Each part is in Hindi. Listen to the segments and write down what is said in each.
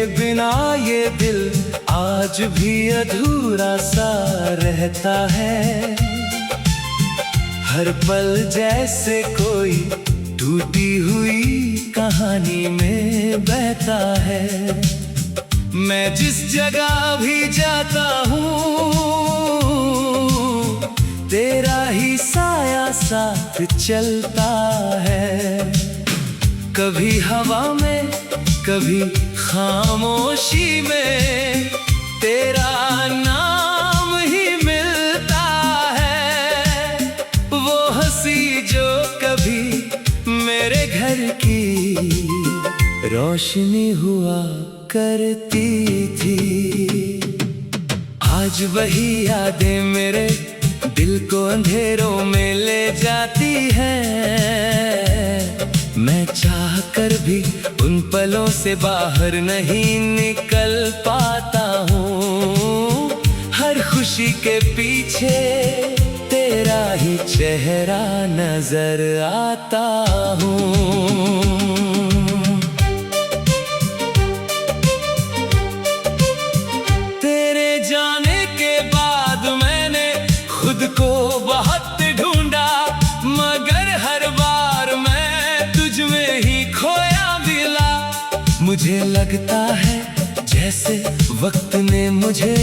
बिना ये दिल आज भी अधूरा सा रहता है। हर पल जैसे कोई टूटी हुई कहानी में बहता है। मैं जिस जगह भी जाता हूँ तेरा ही साया साथ चलता है। कभी हवा में कभी खामोशी में तेरा नाम ही मिलता है। वो हंसी जो कभी मेरे घर की रोशनी हुआ करती थी, आज वही यादें मेरे दिल को अंधेरों में ले जाती है। मैं चाह कर भी उन पलों से बाहर नहीं निकल पाता हूँ। हर खुशी के पीछे तेरा ही चेहरा नजर आता हूँ। तेरे जाने के बाद मैंने खुद को बहुत ढूंढा, मगर हर बार मैं तुझ में ही खोया मिला। मुझे लगता है जैसे वक्त ने मुझे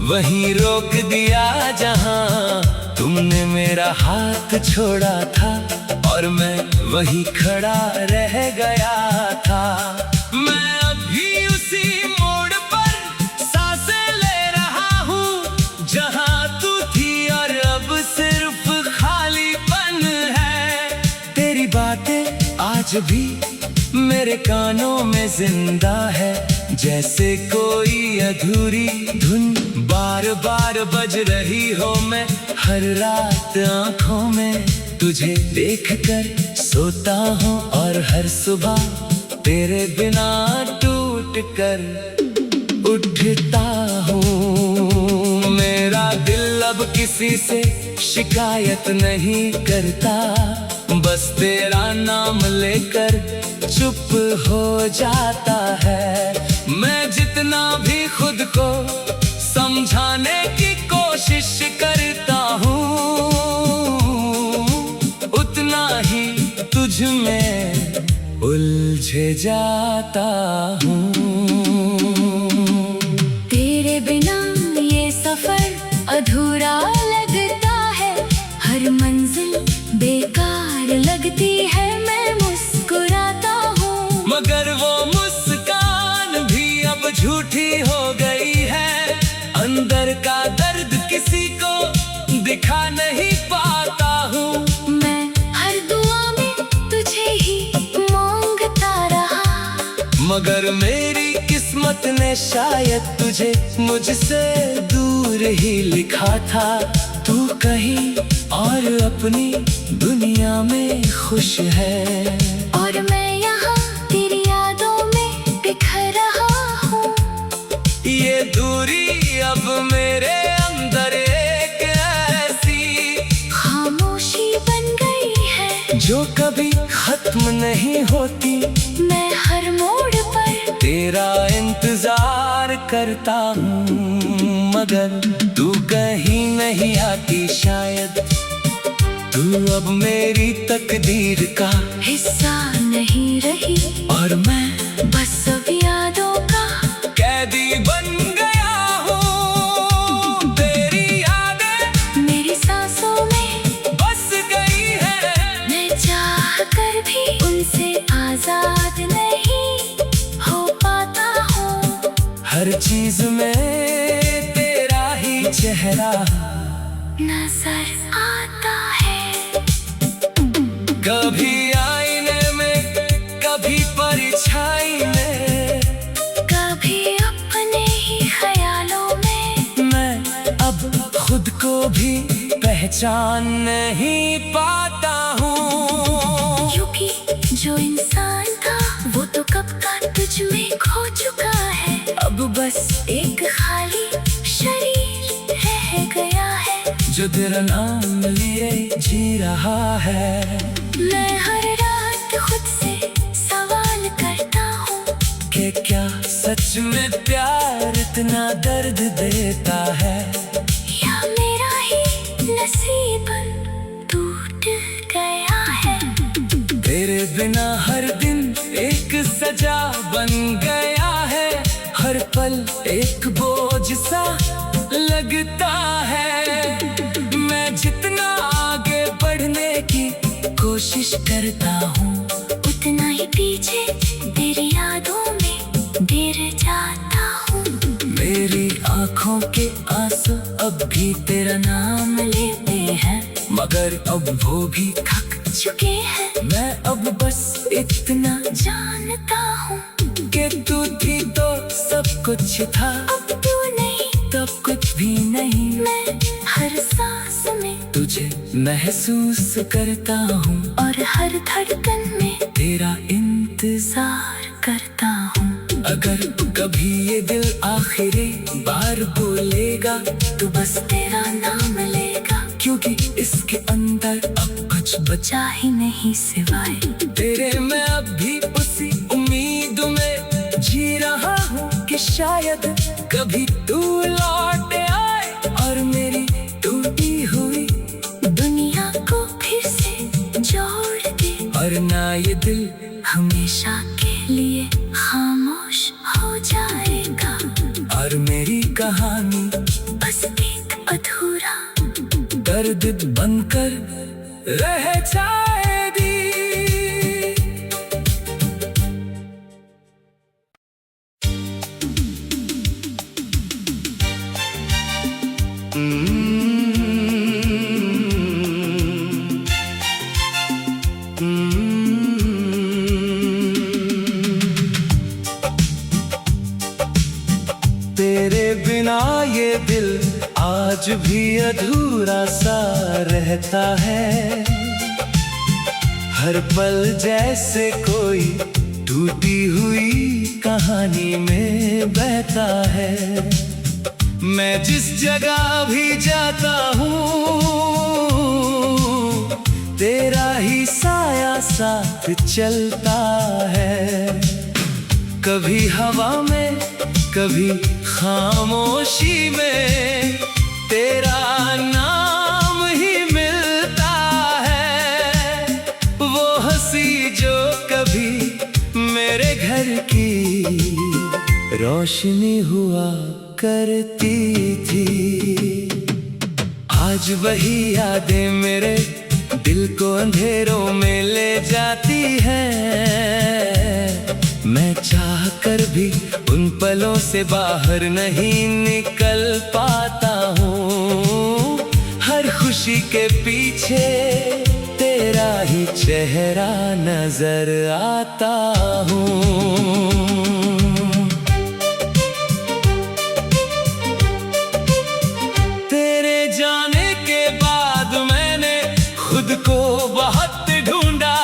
वहीं रोक दिया जहां तुमने मेरा हाथ छोड़ा था, और मैं वहीं खड़ा रह गया था। मैं अभी उसी मोड़ पर सांसें ले रहा हूँ जहां तू थी, और अब सिर्फ खालीपन है। तेरी बातें आज भी मेरे कानों में जिंदा है, जैसे कोई अधूरी धुन बार बार बज रही हो। मैं हर रात आंखों में तुझे देखकर सोता हूँ, और हर सुबह तेरे बिना टूट कर उठता हूँ। मेरा दिल अब किसी से शिकायत नहीं करता, बस तेरा नाम लेकर चुप हो जाता है। मैं जितना भी खुद को समझाने की कोशिश करता हूँ, उतना ही तुझ में उलझ जाता हूँ। तेरे बिना ये सफर अधूरा लगता है, हर मंजिल बेकार लगती है। मैं मुस्कुराता हूँ मगर वो मुस्कान भी अब झूठी हो गई है। अंदर का दर्द किसी को दिखा नहीं पाता हूँ। मैं हर दुआ में तुझे ही मांगता रहा, मगर मेरी किस्मत ने शायद तुझे मुझसे दूर ही लिखा था। तू कहीं और अपनी दुनिया में खुश है, और मैं यहाँ तेरी यादों में बिखर रहा हूँ। ये दूरी अब मेरे अंदर एक ऐसी खामोशी बन गई है जो कभी खत्म नहीं होती। मैं हर मोड़ पर तेरा इंतजार करता हूँ, मगर तू कहीं नहीं आती। शायद तू अब मेरी तकदीर का हिस्सा नहीं रही, और मैं बस अब यादों का कैदी बन गया हूँ। तेरी यादें मेरी सांसों में बस गई है, मैं चाह कर भी उनसे आजाद नहीं हो पाता हूँ। हर चीज में तेरा ही चेहरा नजर आता है। कभी आईने में कभी परछाई में, कभी अपने ही ख्यालों में मैं अब खुद को भी पहचान नहीं पाता हूँ। क्योंकि जो इंसान था वो तो कब का तुझ में खो चुका है। अब बस एक खाली शरीर रह गया है, जो तेरा नाम लिए जी रहा है। मैं हर रात खुद से सवाल करता हूँ कि क्या सच सच में प्यार इतना दर्द देता है, या मेरा ही नसीब टूट गया है। तेरे बिना हर दिन एक सजा बन गया है, हर पल एक बोझ सा लगता है। मैं जितना आगे बढ़ने की कोशिश करता हूँ, उतना ही पीछे तेरी यादों में गिर जाता हूँ। मेरी आँखों के आंसू अब भी तेरा नाम लेते हैं, मगर अब वो भी थक चुके हैं। मैं अब बस इतना जानता हूँ कि तू थी तो सब कुछ था, अब तू नहीं, तब कुछ भी नहीं। मैं हर सांस में तुझे महसूस करता हूँ, और हर धड़कन में तेरा इंतजार करता हूँ। अगर कभी ये दिल आखिरी बार बोलेगा तो बस तेरा नाम लेगा, क्योंकि इसके अंदर अब कुछ बचा बचा ही नहीं सिवाय तेरे। मैं अब भी उसी उम्मीद में जी रहा हूँ कि शायद कभी तू लौट आए और मेरी टूटी हुई दुनिया को फिर से जोड़ दे, और ना ये दिल हमेशा के लिए खामोश हो जाएगा। और मेरी कहानी बस एक अधूरा दर्द बनकर रह जाएगी। तेरे बिना ये दिल आज भी अधूरा सा रहता है, हर पल जैसे कोई टूटी हुई कहानी में बहता है। मैं जिस जगह भी जाता हूँ, तेरा ही साया साथ चलता है, कभी हवा में कभी खामोशी में तेरा नाम ही मिलता है। वो हंसी जो कभी मेरे घर की रोशनी हुआ करती थी, आज वही यादें मेरे दिल को अंधेरों में ले जाती हैं। मैं चाह कर भी उन पलों से बाहर नहीं निकल पाता हूँ, हर खुशी के पीछे तेरा ही चेहरा नजर आता हूँ। तेरे जाने के बाद मैंने खुद को बहुत ढूंढा,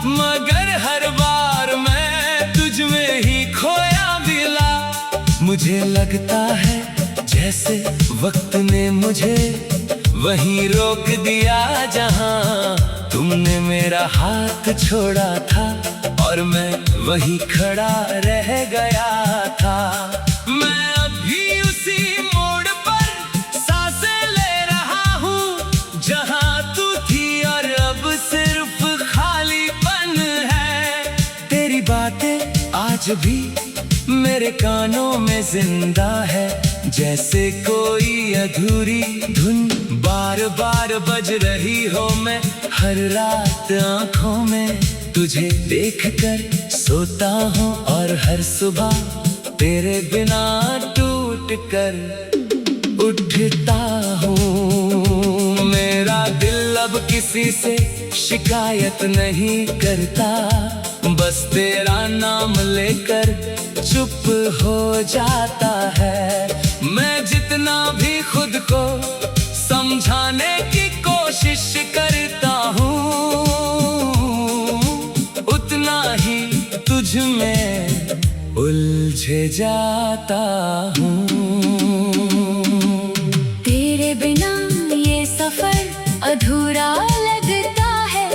मगर हर बार मैं तुझ में ही खोया मिला। मुझे लगता है जैसे वक्त ने मुझे वहीं रोक दिया जहां तुमने मेरा हाथ छोड़ा था, और मैं वहीं खड़ा रह गया था। मैं अभी उसी मोड़ पर सांसें ले रहा हूँ जहां तू थी, और अब सिर्फ खालीपन है। तेरी बातें आज भी मेरे कानों में जिंदा है, जैसे कोई अधूरी धुन बार बार बज रही हो। मैं हर रात आंखों में तुझे देखकर सोता हूँ, और हर सुबह तेरे बिना टूट कर उठता हूँ। मेरा दिल अब किसी से शिकायत नहीं करता, बस तेरा नाम लेकर चुप हो जाता है। मैं जितना भी खुद को समझाने की कोशिश करता हूँ, उतना ही तुझ में उलझ जाता हूँ। तेरे बिना ये सफर अधूरा लगता है,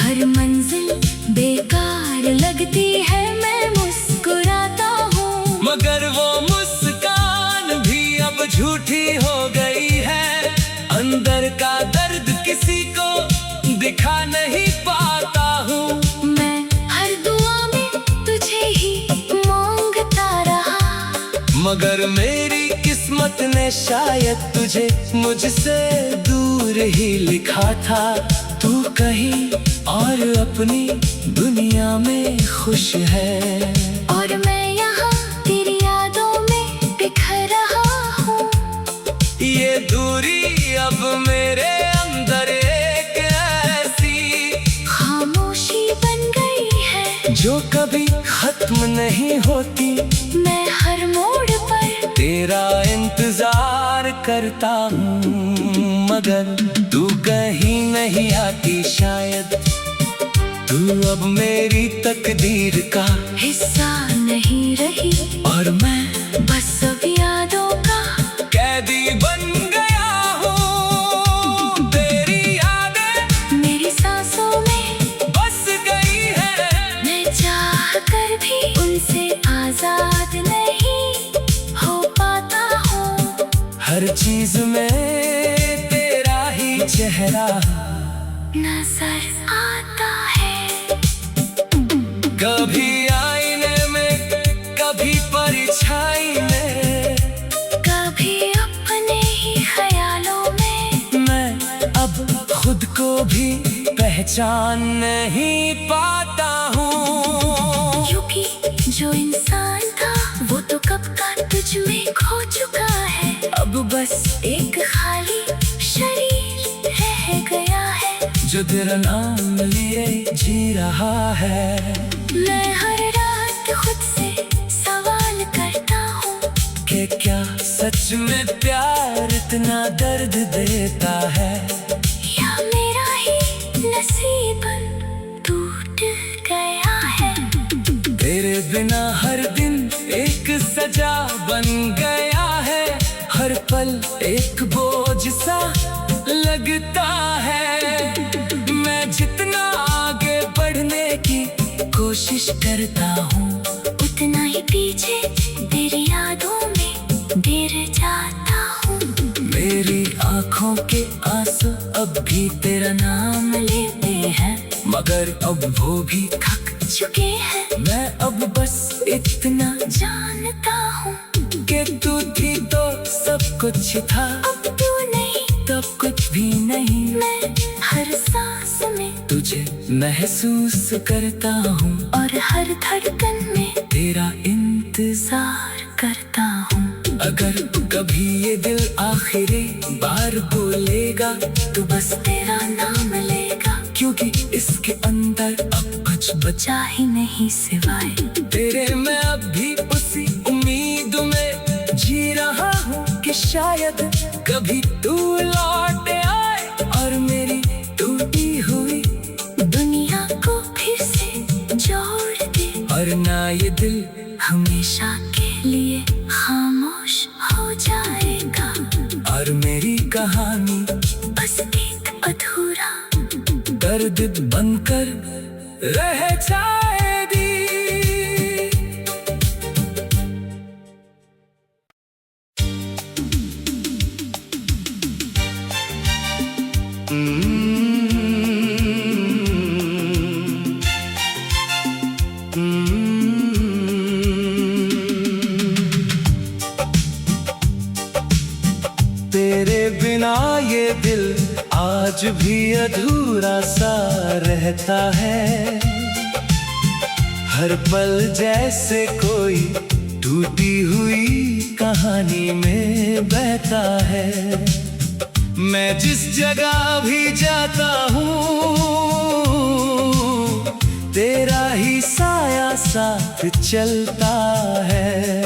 हर मंजिल बेकार लगती है। मैं मुस्कुराता हूँ, मगर वो मगर मेरी किस्मत ने शायद तुझे मुझसे दूर ही लिखा था। तू कहीं और अपनी दुनिया में खुश है और मैं यहाँ तेरी यादों में बिखर रहा हूँ। ये दूरी अब मेरे अंदर एक ऐसी खामोशी बन गई है जो कभी खत्म नहीं होती। मैं हर मोड़ पर तेरा इंतजार करता हूँ, मगर तू कहीं नहीं आती शायद। तू अब मेरी तकदीर का हिस्सा नहीं रही और मैं बस अब यादों का कैदी बन गया हूँ। तेरी यादें मेरी सांसों में बस गई है, मैं चाह कर भी उनसे आजाद नहीं हो पाता हूँ। हर चीज में तेरा ही चेहरा नजर आता है। कभी आईने में, कभी परछाई में, कभी अपने ही ख्यालों में मैं अब खुद को भी पहचान नहीं पाता हूँ। क्योंकि जो इंसान था वो तो कब का तुझ में खो चुका है। अब बस एक खाली शरीर रह गया है जो तेरा नाम लिए जी रहा है। मैं हर रात खुद से सवाल करता हूँ कि क्या सच में प्यार इतना दर्द देता है, या मेरा ही नसीब टूट गया है। तेरे बिना हर दिन एक सजा बन गया है। हर पल एक बोझ सा लगता है। मैं जितना आगे बढ़ने की कोशिश करता हूँ उतना ही पीछे तेरी यादों में गिर जाता हूँ। मेरी आँखों के आंसू अब भी तेरा नाम लेते हैं, मगर अब वो भी थक चुके हैं। मैं अब बस इतना जानता हूँ कि तू थी तो सब कुछ था, अब तू नहीं तब कुछ भी नहीं। मैं हर सांस में तुझे महसूस करता हूँ और हर धड़कन में तेरा इंतजार करता हूँ। अगर कभी ये दिल आखिरी बार बोलेगा तो बस तेरा नाम लेगा क्योंकि इसके अंदर अब कुछ बचा जा ही नहीं सिवाय तेरे। मैं अब भी उसी उम्मीद में जी रहा हूँ कि शायद कभी तू लौट आए और मेरी टूटी हुई दुनिया को फिर से जोड़ दे और ना ये दिल हमेशा के लिए खामोश हो जाएगा और मेरी कहानी बस एक अधूरा दर्द बनकर रह जाएगी। तेरे बिना ये दिल आज भी अधूरा सा रहता है। हर पल जैसे कोई टूटी हुई कहानी में बहता है। मैं जिस जगह भी जाता हूँ तेरा ही साया साथ चलता है।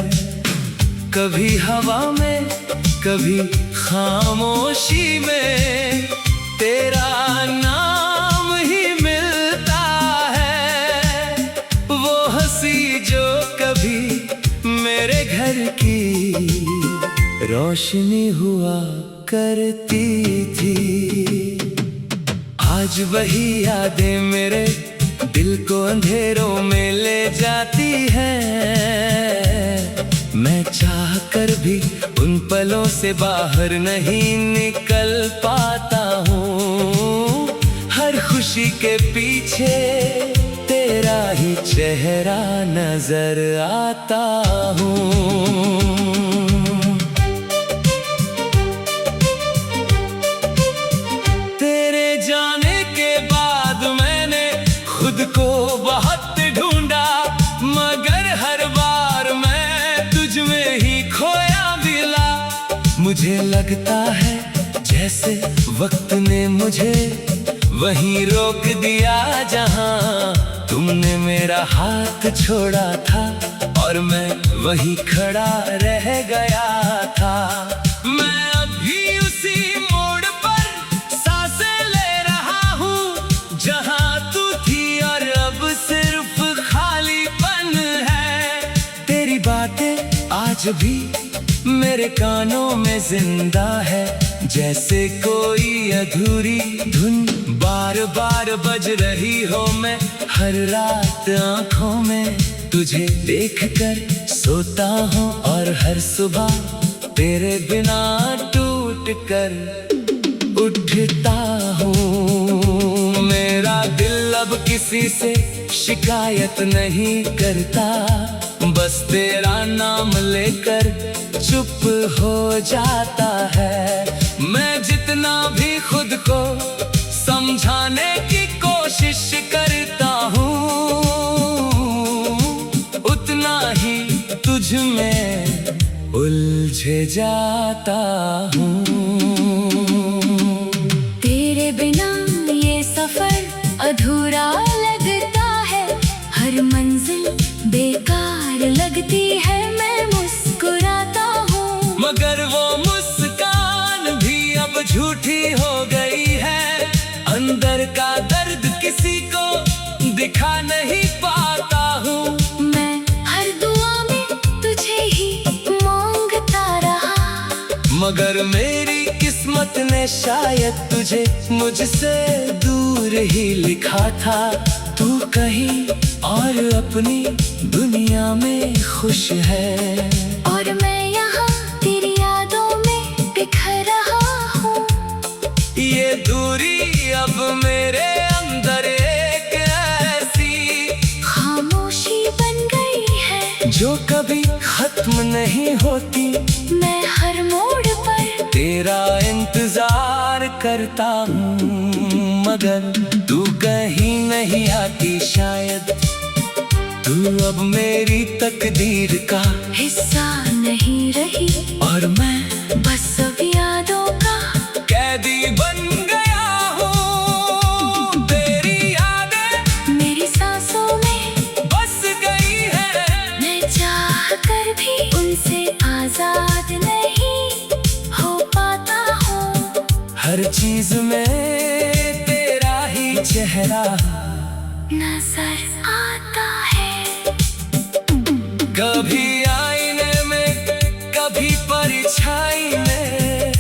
कभी हवा में, कभी खामोशी में तेरा नाम ही मिलता है। वो हंसी जो कभी मेरे घर की रोशनी हुआ करती थी, आज वही यादें मेरे दिल को अंधेरों में ले जाती हैं। मैं चाह कर भी उन पलों से बाहर नहीं निकल पाता हूँ। हर खुशी के पीछे तेरा तेरा ही चेहरा नजर आता हूँ। तेरे जाने के बाद मैंने खुद को बहुत ढूंढा, मगर हर बार मैं तुझ में ही खोया मिला। मुझे लगता है जैसे वक्त ने मुझे वहीं रोक दिया जहां तुमने मेरा हाथ छोड़ा था, और मैं वहीं खड़ा रह गया था। मैं अभी उसी मोड़ पर सांसें ले रहा हूँ जहां तू थी, और अब सिर्फ खालीपन है। तेरी बातें आज भी मेरे कानों में जिंदा है, जैसे कोई अधूरी धुन बार बार बज रही हो। मैं हर रात आंखों में तुझे देखकर सोता हूँ, और हर सुबह तेरे बिना टूट कर उठता हूँ। मेरा दिल अब किसी से शिकायत नहीं करता, बस तेरा नाम लेकर चुप हो जाता है। मैं जितना भी खुद को समझाने की कोशिश करता हूँ, उतना ही तुझ में उलझ जाता हूँ। तेरे बिना ये सफर अधूरा लगता है, हर मंजिल बेकार लगती है। मैं मुस्कुराता हूँ, मगर वो मुस्कान भी अब झूठी हो गई है। अंदर का दर्द किसी को दिखा नहीं पाता हूँ। मैं हर दुआ में तुझे ही मांगता रहा, मगर मेरी किस्मत ने शायद तुझे मुझसे दूर ही लिखा था। तू कहीं और अपनी दुनिया में खुश है, और मैं यहाँ तेरी यादों में बिखर रहा हूँ। ये दूरी अब मेरे अंदर एक ऐसी खामोशी बन गई है जो कभी खत्म नहीं होती। मैं हर मोड़ पर तेरा इंतजार करता हूँ, मगर तू कहीं नहीं आती। शायद तू अब मेरी तकदीर का हिस्सा नहीं रही, और मैं बस अब यादों का कैदी बन गया हूँ। तेरी यादें मेरी सांसों में बस गई है, मैं चाह कर भी उनसे आजाद नहीं हो पाता हूँ। हर चीज में तेरा ही चेहरा नजर आता है, कभी आईने में, कभी परछाई में,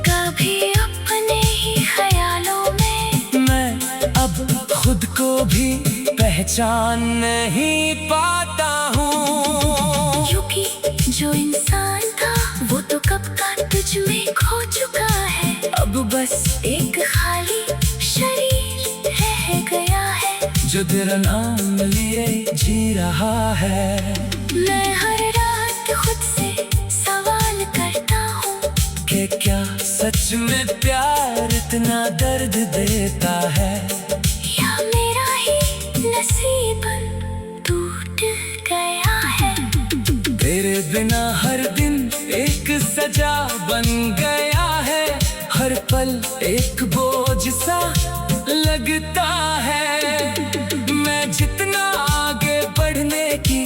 कभी अपने ही ख्यालों में। मैं अब खुद को भी पहचान नहीं पाता हूँ। क्योंकि जो इंसान था वो तो कब का तुझ में खो चुका है, अब बस एक खाली शरीर रह गया है जो तेरा नाम लिए जी रहा है। मैं हर रात खुद से सवाल करता हूँ कि क्या सच में प्यार इतना दर्द देता है, या मेरा ही नसीब टूट गया है। तेरे बिना हर दिन एक सजा बन गया है, हर पल एक बोझ सा लगता है। मैं जितना आगे बढ़ने की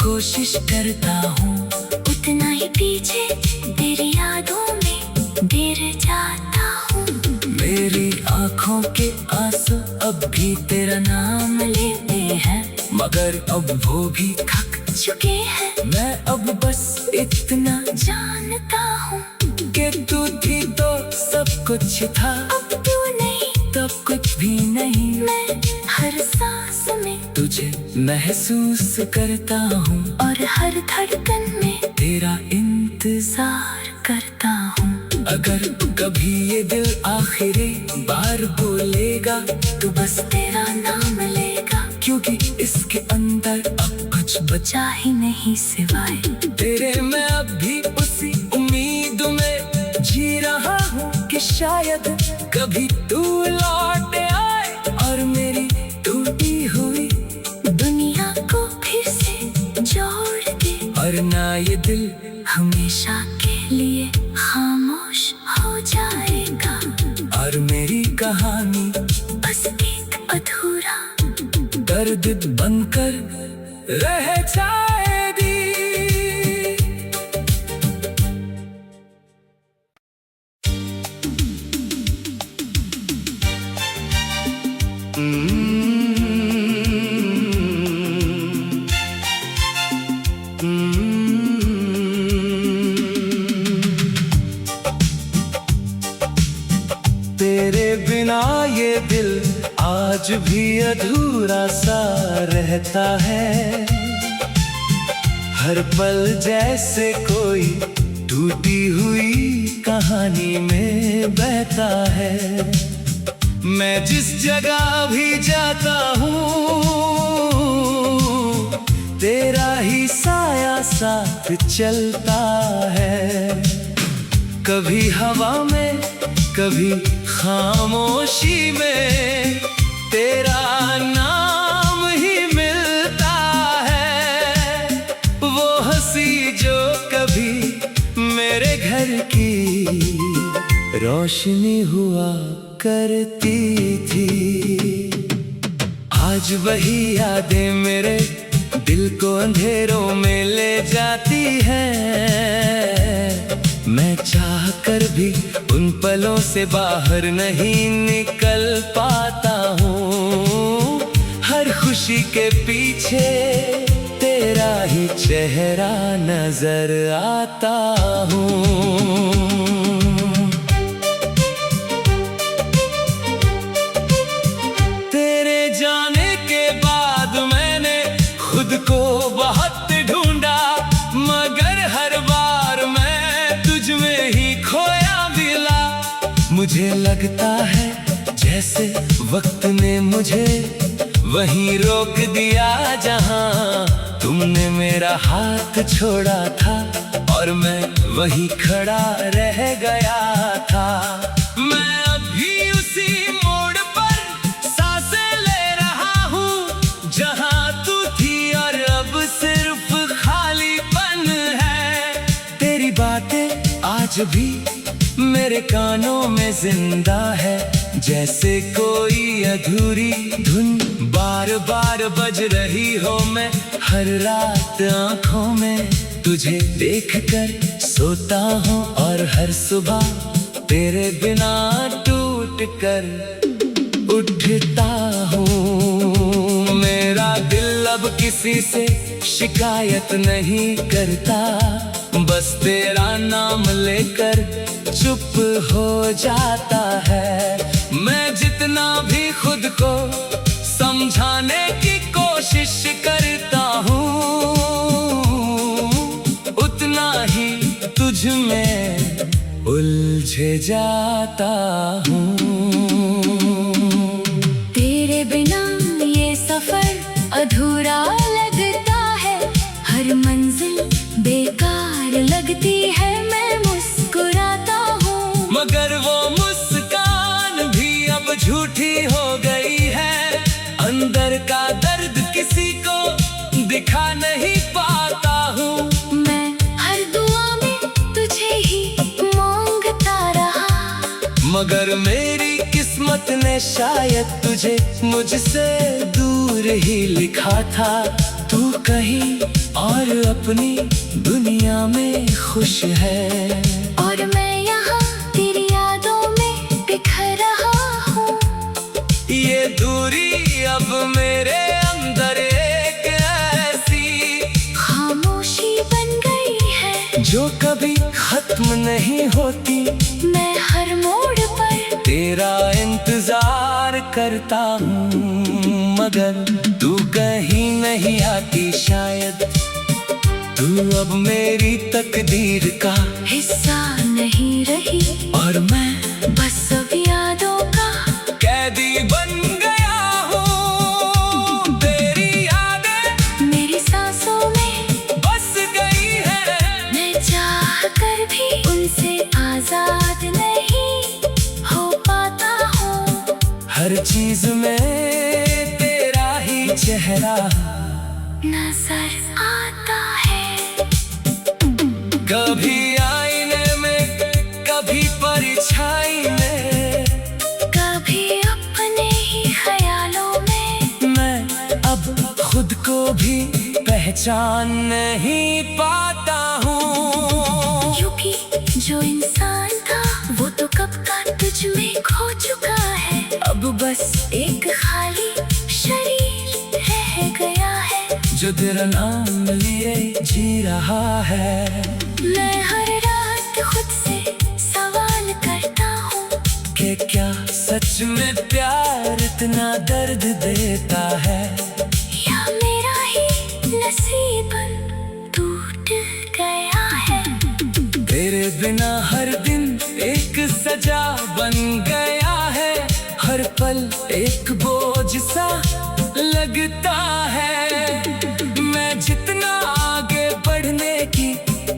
कोशिश करता हूँ, उतना ही पीछे तेरी यादों में गिर जाता हूँ। मेरी आँखों के आंसू अब भी तेरा नाम लेते हैं, मगर अब वो भी थक चुके हैं। मैं अब बस इतना जानता हूँ कि तू थी तो सब कुछ था, अब तू नहीं तब कुछ भी नहीं। मैं हर सांस में तुझे महसूस करता हूँ, और हर धड़कन में तेरा इंतजार करता हूँ। अगर कभी ये दिल आखिरी बार बोलेगा तो बस तेरा नाम लेगा, क्योंकि इसके अंदर अब कुछ बचा ही नहीं सिवाय तेरे। मैं अब भी उसी उम्मीद में जी रहा हूँ कि शायद कभी तू लौट आए और मेरी टूटी हुई दुनिया को फिर से जोड़ दे, और ना ये दिल हमेशा के लिए खामोश हो जाएगा, और मेरी कहानी बस एक अधूरा दर्द बनकर रह जाएगी। तेरे बिना ये दिल आज भी अधूरा सा रहता है, हर पल जैसे कोई टूटी हुई कहानी में बहता है। मैं जिस जगह भी जाता हूँ तेरा ही साया साथ चलता है, कभी हवा में कभी खामोशी में तेरा नाम ही मिलता है। वो हंसी जो कभी मेरे घर की रोशनी हुआ करती थी, आज वही यादें मेरे दिल को अंधेरों में ले जाती है। मैं चाह कर भी उन पलों से बाहर नहीं निकल पाता हूँ, हर खुशी के पीछे तेरा ही चेहरा नजर आता हूँ। तेरे जाने के बाद मैंने खुद को बहुत ढूंढा, मगर हर बार मैं तुझ में ही खोया मिला। मुझे लगता है जैसे वक्त ने मुझे वहीं रोक दिया जहां तुमने मेरा हाथ छोड़ा था, और मैं वहीं खड़ा रह गया था। मैं अभी उसी मोड़ पर सांसें ले रहा हूँ जहां तू थी, और अब सिर्फ खालीपन है। तेरी बातें आज भी मेरे कानों में जिंदा है, जैसे कोई अधूरी धुन बार बार बज रही हो। मैं हर रात आंखों में तुझे देखकर सोता हूँ, और हर सुबह तेरे बिना टूट कर उठता हूँ। मेरा दिल अब किसी से शिकायत नहीं करता, बस तेरा नाम लेकर चुप हो जाता है। मैं जितना भी खुद को समझाने की कोशिश करता हूँ, उतना ही तुझ में उलझ जाता हूँ। तेरे बिना ये सफर अधूरा लगता है, हर मंजिल बेकार लगती है। मैं मुस्कुराता हूँ, मगर वो मुस्कान भी अब झूठी हो गई है। अंदर का दर्द किसी को दिखा नहीं पाता हूँ। मैं हर दुआ में तुझे ही मांगता रहा, मगर मेरी किस्मत ने शायद तुझे मुझसे दूर ही लिखा था। तू कहीं और अपनी दुनिया में खुश है, और मैं यहाँ तेरी यादों में बिखर रहा हूँ। ये दूरी अब मेरे अंदर एक ऐसी खामोशी बन गई है जो कभी खत्म नहीं होती। मैं हर मोड़ पर तेरा इंतजार करता हूँ, मगर तू कहीं नहीं आती। शायद तू अब मेरी तकदीर का हिस्सा नहीं रही, और मैं बस अब यादों का कैदी बन गया हूँ। चीज में तेरा ही चेहरा नजर आता है। कभी आईने में, कभी परछाई में, कभी अपने ही ख्यालों में। मैं अब खुद को भी पहचान नहीं पाता हूँ। क्योंकि जो इंसान था वो तो कब का तुझ में खो चुका है। अब बस एक खाली शरीर रह गया है जो तेरा नाम लिए जी रहा है। मैं हर रात खुद से सवाल करता हूँ कि क्या सच में प्यार इतना दर्द देता है, या मेरा ही नसीब टूट गया है। तेरे बिना हर दिन एक सजा बन गया है, हर पल एक बोझ सा लगता है। मैं जितना आगे बढ़ने की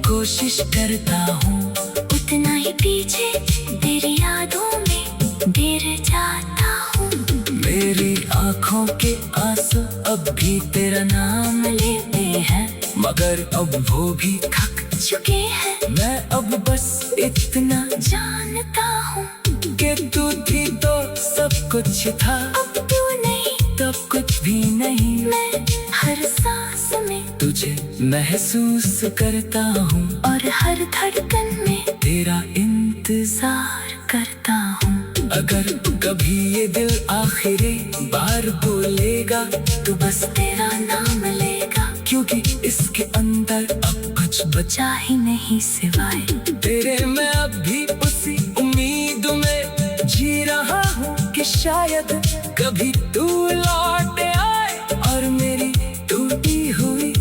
कोशिश करता हूँ, उतना ही पीछे तेरी यादों में गिर जाता हूँ। मेरी आँखों के आंसू अब भी तेरा नाम लेते हैं, मगर अब वो भी थक चुके हैं। मैं अब बस इतना जानता हूँ कि तू थी तो सब कुछ था, अब तू नहीं तब कुछ भी नहीं। मैं हर सांस में तुझे महसूस करता हूँ और हर धड़कन में तेरा इंतजार करता हूँ। अगर कभी ये दिल आखिरी बार बोलेगा तो बस तेरा नाम लेगा, क्योंकि इसके अंदर अब कुछ बचा बचा ही नहीं सिवाय तेरे। मैं अब भी उसी उम्मीद में जी रहा हूँ कि शायद कभी तू लौट आए और मेरी टूटी हुई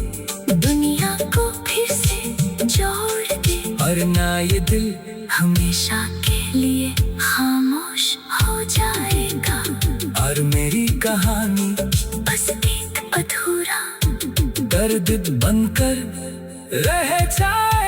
दुनिया को फिर से जोड़ दे, और ना ये दिल हमेशा के लिए खामोश हो जाएगा। और मेरी कहानी बस एक अधूरा दर्द बनकर रह जाए।